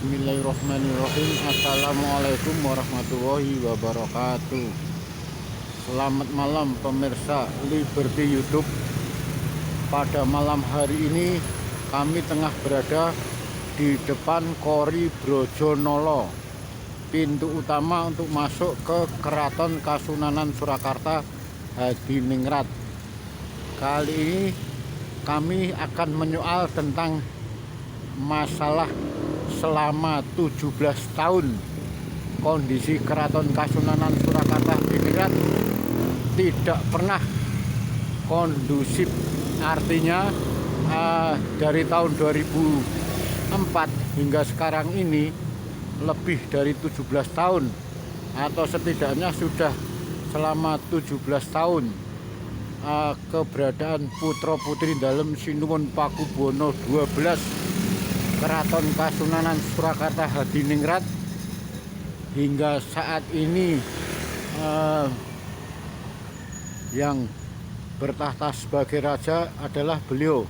Bismillahirrahmanirrahim. Assalamualaikum warahmatullahi wabarakatuh. Selamat malam pemirsa Liberty YouTube. Pada malam hari ini kami tengah berada di depan Kori Brojonolo, pintu utama untuk masuk ke Keraton Kasunanan Surakarta Hadiningrat. Kali ini kami akan menyoal tentang masalah selama 17 tahun kondisi Keraton Kasunanan Surakarta Hadiningrat tidak pernah kondusif. Artinya dari tahun 2004 hingga sekarang ini lebih dari 17 tahun, atau setidaknya sudah selama 17 tahun keberadaan putra putri dalam Sinuwun Pakubono 12 Keraton Kasunanan Surakarta Hadiningrat. Hingga saat ini yang bertahta sebagai raja adalah beliau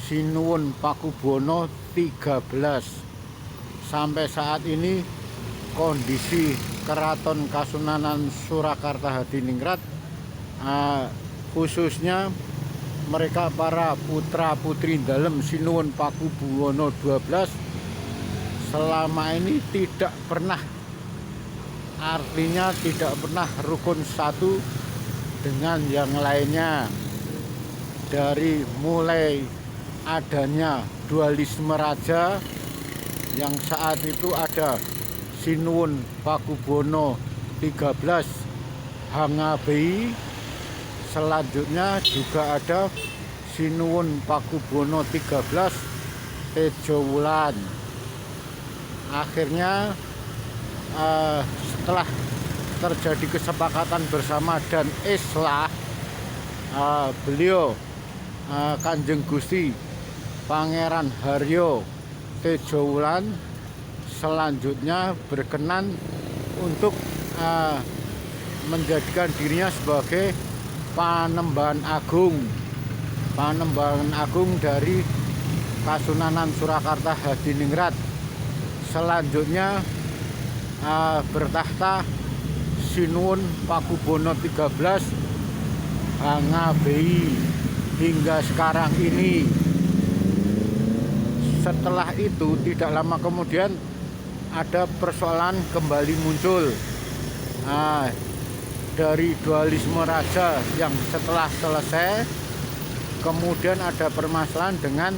Sinuwun Pakubono 13. Sampai saat ini kondisi Keraton Kasunanan Surakarta Hadiningrat, khususnya mereka para putra putri dalam Sinuwun Pakubono 12 selama ini tidak pernah, artinya tidak pernah rukun satu dengan yang lainnya. Dari mulai adanya dualisme raja, yang saat itu ada Sinuwun Pakubono 13 Hangabei, selanjutnya juga ada Sinuwun Pakubono 13 Tejowulan. Akhirnya setelah terjadi kesepakatan bersama dan islah, beliau Kanjeng Gusti Pangeran Haryo Tejowulan selanjutnya berkenan untuk menjadikan dirinya sebagai Panembahan Agung dari Kasunanan Surakarta Hadiningrat. Selanjutnya bertahta Sinuwun Pakubono 13 Hangabei hingga sekarang ini. Setelah itu tidak lama kemudian ada persoalan kembali muncul dari dualisme raja yang setelah selesai. Kemudian ada permasalahan dengan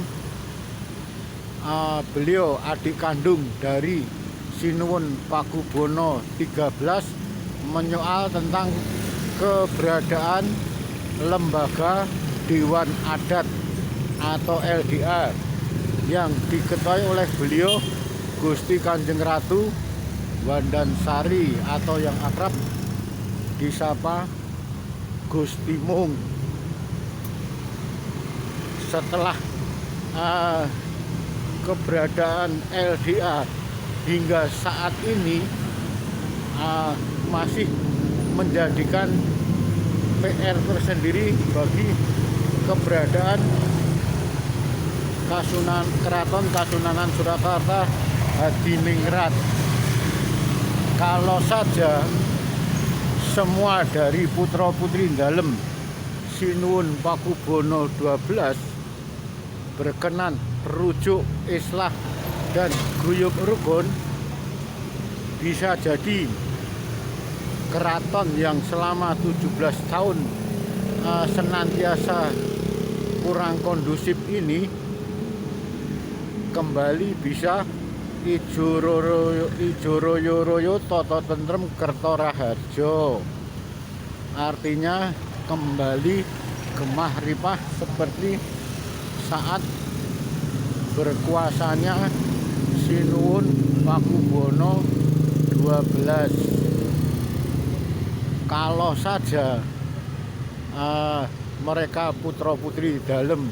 beliau adik kandung dari Sinuwun Pakubono 13 menyoal tentang keberadaan lembaga Dewan Adat atau LDA yang diketuai oleh beliau Gusti Kanjeng Ratu Wandansari, atau yang akrab disapa Gusti Mung. Setelah keberadaan LDA hingga saat ini masih menjadikan PR tersendiri bagi keberadaan Keraton Kasunanan Surakarta Hadiningrat. Kalau saja semua dari putra putri dalam Sinuwun Pakubono 12 berkenan rujuk islah dan guyub rukun, bisa jadi keraton yang selama 17 tahun senantiasa kurang kondusif ini kembali bisa ijo royo toto tentrem kerto raharjo. Artinya kembali gemah ripah seperti saat berkuasanya Sinuwun Pakubono 12. Kalau saja mereka putra putri dalam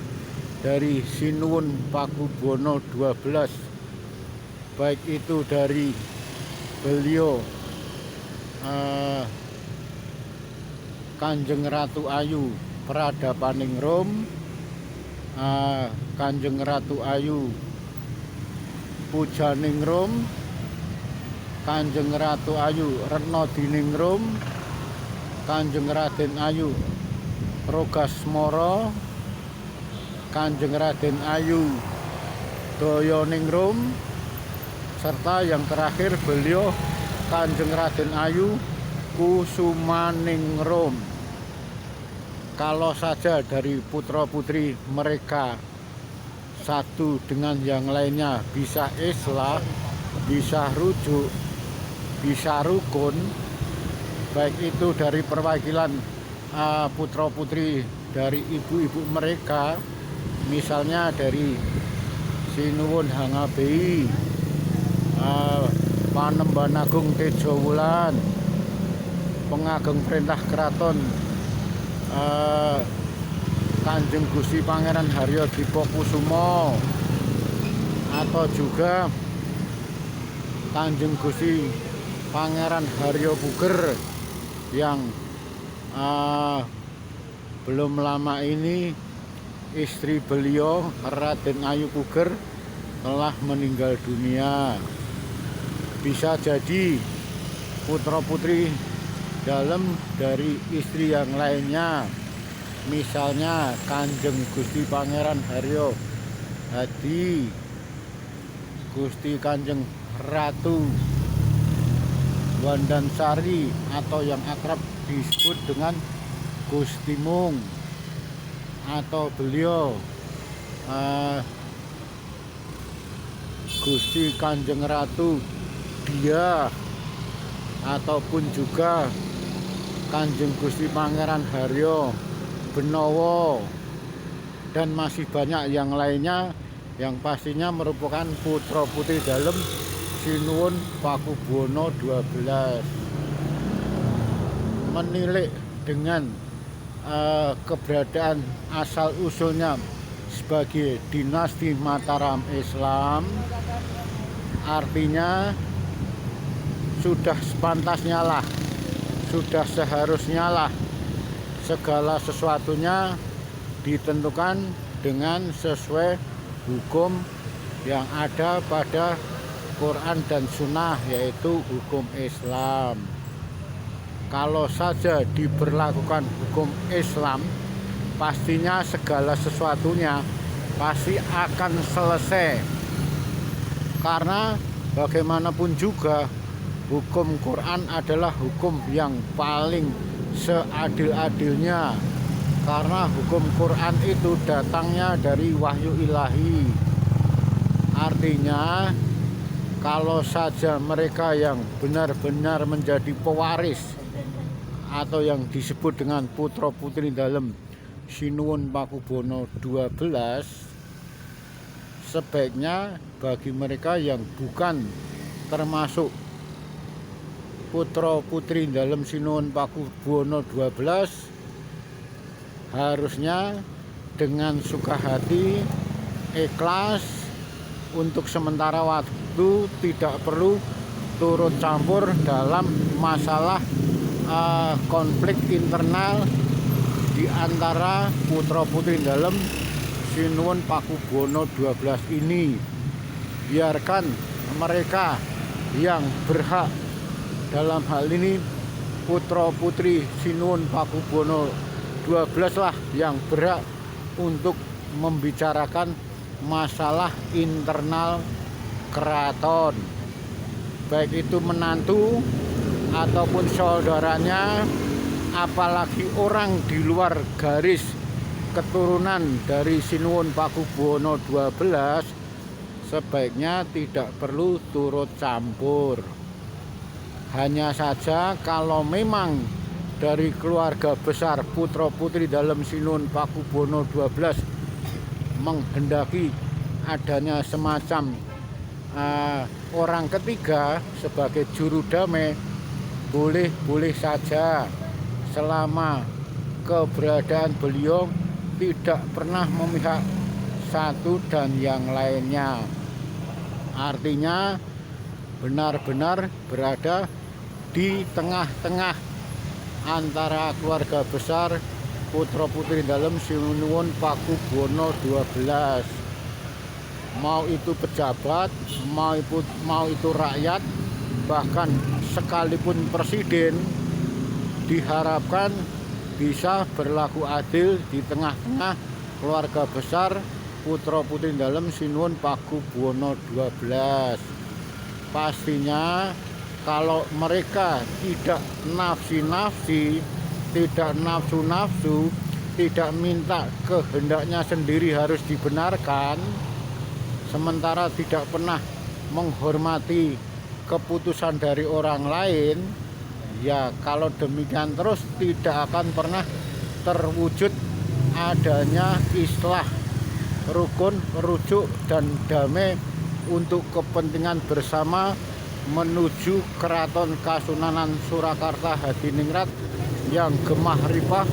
dari Sinuwun Pakubono 12, baik itu dari beliau Kanjeng Ratu Ayu Pradapaningrum, Kanjeng Ratu Ayu Pujaningrum, Kanjeng Ratu Ayu Retnodiningrum, Kanjeng Raden Ayu Rogasmara, Kanjeng Raden Ayu Dayaningrum, serta yang terakhir beliau Kanjeng Raden Ayu Kusumaningrum. Kalau saja dari putra-putri mereka satu dengan yang lainnya bisa islah, bisa rujuk, bisa rukun, baik itu dari perwakilan putra-putri dari ibu-ibu mereka, misalnya dari Sinuwun Hangabei, Panembahan Agung Tejo Wulan, Pengageng Perintah Keraton Kanjeng Gusti Pangeran Haryo Dipokusumo, atau juga Kanjeng Gusti Pangeran Haryo Puger yang belum lama ini istri beliau Raden Ayu Puger telah meninggal dunia. Bisa jadi putra putri dalam dari istri yang lainnya, misalnya Kanjeng Gusti Pangeran Haryo Hadi, Gusti Kanjeng Ratu Wandansari, atau yang akrab disebut dengan Gusti Mung, atau beliau Gusti Kanjeng Ratu Diah, ataupun juga Kanjeng Gusti Pangeran Haryo Benowo, dan masih banyak yang lainnya yang pastinya merupakan putra putri dalam Sinuwun Pakubuwono 12. Menilik dengan keberadaan asal usulnya sebagai dinasti Mataram Islam, artinya sudah sepantasnya lah, sudah seharusnya lah segala sesuatunya ditentukan dengan sesuai hukum yang ada pada Quran dan Sunnah, yaitu hukum Islam. Kalau saja diberlakukan hukum Islam, pastinya segala sesuatunya pasti akan selesai. Karena bagaimanapun juga hukum Quran adalah hukum yang paling seadil-adilnya. Karena hukum Quran itu datangnya dari wahyu ilahi. Artinya kalau saja mereka yang benar-benar menjadi pewaris atau yang disebut dengan putra putri dalam Sinuwun Pakubuwono 12, sebaiknya bagi mereka yang bukan termasuk putra putri dalam Sinuwun Pakubuwono 12, harusnya dengan suka hati, ikhlas, untuk sementara waktu tidak perlu turut campur dalam masalah konflik internal di antara putra putri dalam Sinuwun Pakubuwono 12 ini. Biarkan mereka yang berhak, dalam hal ini putra putri Sinuwun Pakubuwono 12 lah yang berhak untuk membicarakan masalah internal keraton, baik itu menantu ataupun saudaranya, apalagi orang di luar garis keturunan dari Sinuwun Pakubuwono 12, sebaiknya tidak perlu turut campur. Hanya saja kalau memang dari keluarga besar putra putri dalam Sinuwun Pakubuwono 12 menghendaki adanya semacam orang ketiga sebagai juru damai, boleh saja, selama keberadaan beliau tidak pernah memihak satu dan yang lainnya. Artinya benar-benar berada di tengah-tengah antara keluarga besar putra putri dalam Sinuwun Pakubuwono 12. mau itu pejabat, mau itu rakyat, bahkan sekalipun presiden, diharapkan bisa berlaku adil di tengah-tengah keluarga besar putra putri dalem Sinuwun Pakubuwono 12. Pastinya kalau mereka tidak nafsi-nafsi, tidak nafsu-nafsu, tidak minta kehendaknya sendiri harus dibenarkan, sementara tidak pernah menghormati keputusan dari orang lain, ya kalau demikian terus tidak akan pernah terwujud adanya islah, rukun, rujuk, dan damai untuk kepentingan bersama menuju Keraton Kasunanan Surakarta Hadiningrat yang gemah ripah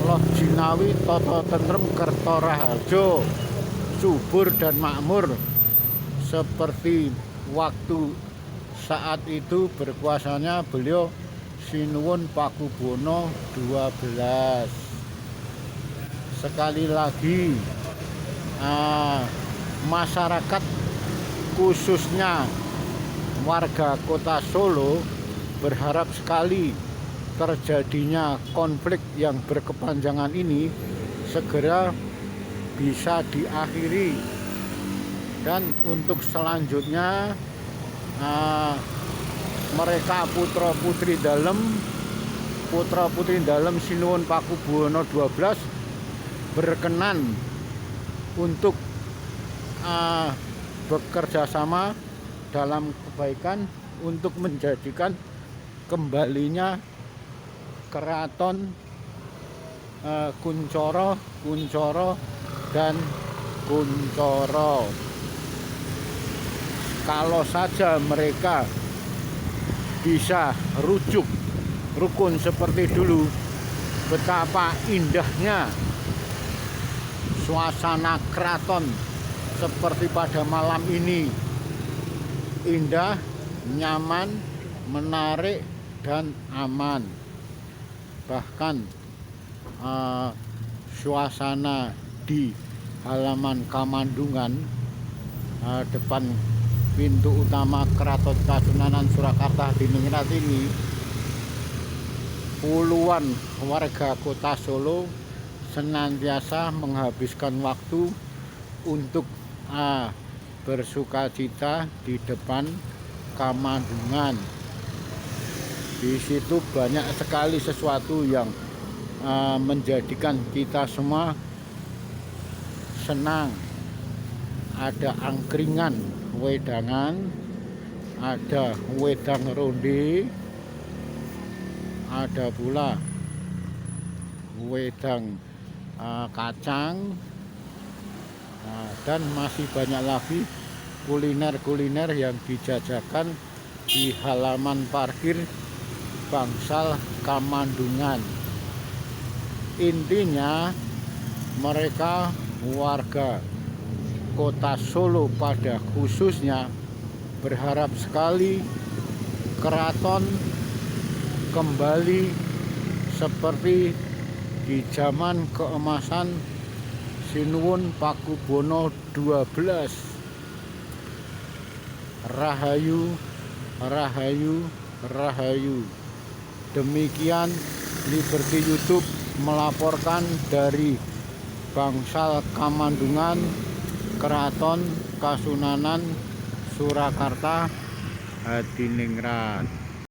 loh jinawi toto tentrem kerto raharjo, subur dan makmur seperti waktu saat itu berkuasanya beliau Sinuwun Pakubuwono 12. Sekali lagi masyarakat khususnya warga kota Solo berharap sekali terjadinya konflik yang berkepanjangan ini segera bisa diakhiri, dan untuk selanjutnya mereka putra putri dalem Sinuwun Pakubuwono 12 berkenan untuk bekerja sama dalam kebaikan untuk menjadikan kembalinya Keraton Kuncoro dan Kuncoro. Kalau saja mereka bisa rujuk rukun seperti dulu, betapa indahnya suasana keraton seperti pada malam ini. Indah, nyaman, menarik, dan aman. Bahkan suasana di halaman Kamandungan, depan pintu utama Keraton Kasunanan Surakarta Hadiningrat ini, puluhan warga kota Solo senantiasa menghabiskan waktu untuk bersukacita di depan Kamandungan. Di situ banyak sekali sesuatu yang menjadikan kita semua senang. Ada angkringan wedangan, ada wedang ronde, ada pula wedang kacang, dan masih banyak lagi kuliner-kuliner yang dijajakan di halaman parkir Bangsal Kamandungan. Intinya mereka warga kota Solo pada khususnya berharap sekali keraton kembali seperti di zaman keemasan Sinuwun Pakubuwono 12. Rahayu, rahayu, rahayu. Demikian Liberty YouTube melaporkan dari Bangsal Kamandungan, Keraton Kasunanan Surakarta Hadiningrat.